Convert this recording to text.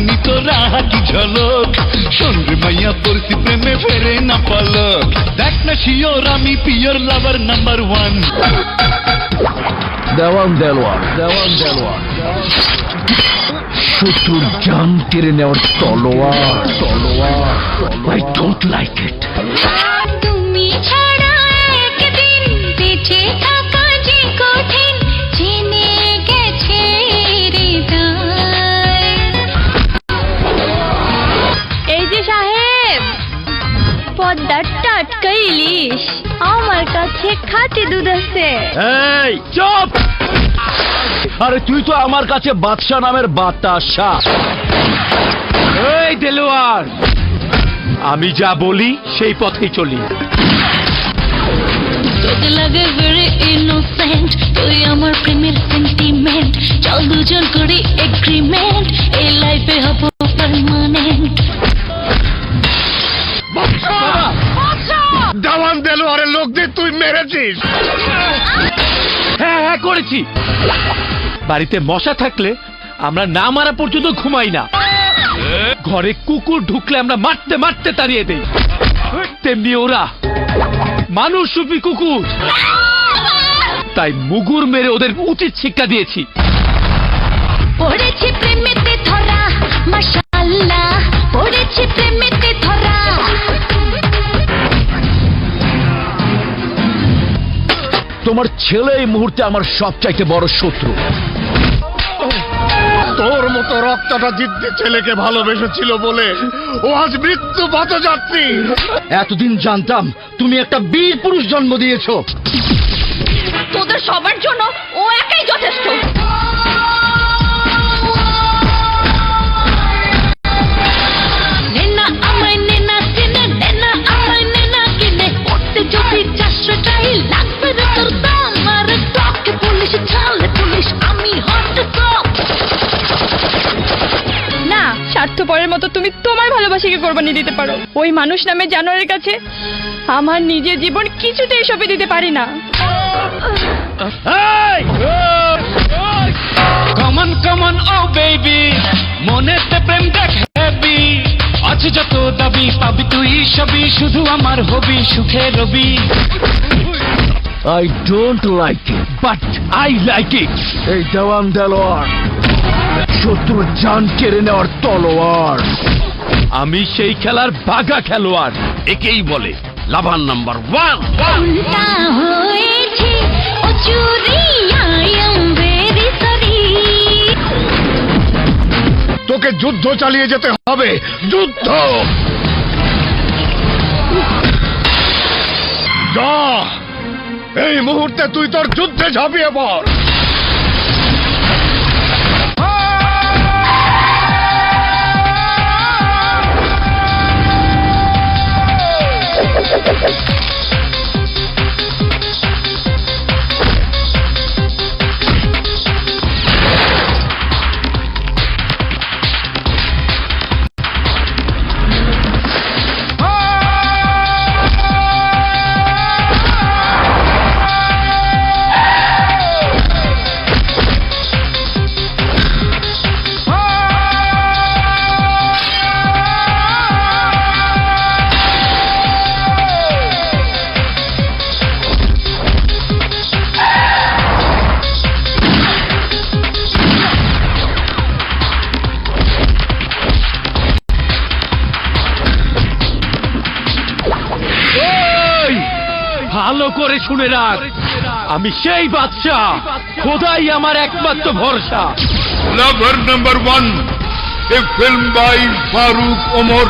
জানি তোরা কি ঝলক সন্ধ্যে মাইয়া পড়ছি প্রেমে ফেরে না পালক দেখ না শিওর আমি পিওর লাভার নাম্বার 1 দেওয়ান দেলোয়ার শত্রুর জান কেড়ে নেওয়ার তলোয়ার আই ডোন্ট লাইক ইট তুমি ছাড়া একদিন বেঁচে থাকা যে কঠিন জেনে গেছে হৃদয়। এই যে সাহেব পদ্মার টাটকা ইলিশ আমার কাছে খাঁটি দুধ আছে। এই চুপ! আরে তুই তো আমার কাছে বাদশা নামের বাতাসা। এই দেলোয়ার, আমি যা বলি সেই পথেই চলি। তোকে লাগে ভেরি ইনোসেন্ট, তুই আমার প্রেমের সেন্টিমেন্ট। চল দুজন করি এগ্রিমেন্ট, এই লাইফে হব পার্মানেন্ট। দেওয়ান দেলোয়ারের লোকদের তুই মেরেছিস? হ্যাঁ করেছি। বাড়িতে মশা থাকলে আমরা না মারা পর্যন্ত ঘুমাই না, ঘরে কুকুর ঢুকলে আমরা মারতে মারতে তাড়িয়ে দেই। তেমনি ওরা মানুষ রূপী কুকুর, তাই মুগুর মেরে ওদের উচিত শিক্ষা দিয়েছি। পড়েছি প্রেমেতে ধরা, মাশাআল্লাহ পড়েছি প্রেমেতে ধরা। তোমার ছেলে এই মুহূর্তে আমার সবচাইতে বড় শত্রু। তোর মতো রক্তটা জিদ্দি ছেলেকে ভালোবেসেছিল বলে ও আজ মৃত্যু পথযাত্রী। এতদিন জানতাম তুমি একটা বীর পুরুষ জন্ম দিয়েছো। তোদের সবার জন্য ও একাই যথেষ্ট। নেনা আমায় নেনা কিনে, নেনা আমায় নেনা কিনে, করতে যদি 400 টাই লাগবে রে তোর দাম। আর তোকে পুলিশ ছাড়লে পুলিশ, আমি হট সব না। স্বার্থপরের মতো তুমি তোমার ভালোবাসাকে কোরবানি দিতে পারো, ওই মানুষ নামে জানোয়ারের কাছে আমার নিজের জীবন কিছুতেই সঁপে দিতে পারি না। কমন কমন ও বেবি, মনেতে প্রেম দেখ হেবি, আছে যত দাবি পাবি তুই সবই, শুধু আমার হবি সুখে রবি। I don't like it, but I like it. এই দেওয়ান দেলোয়ার শত্রুর জান কেড়ে নেওয়ার তলোয়ার। আমি সেই খেলার বাঘা খেলোয়াড়, একেই বলে লাভার নাম্বার 1। উল্টা হয়েছে ও চুরি, I am very sorry। তোকে যুদ্ধ চালিয়ে যেতে হবে, যুদ্ধ। যা, এই মুহূর্তে তুই তোর যুদ্ধে ঝাঁপিয়ে পড়। ভালো করে শুনে রাখ, আমি সেই বাদশা, খোদাই আমার একমাত্র ভরসা। Lover number 1, a film by Farooq Omar.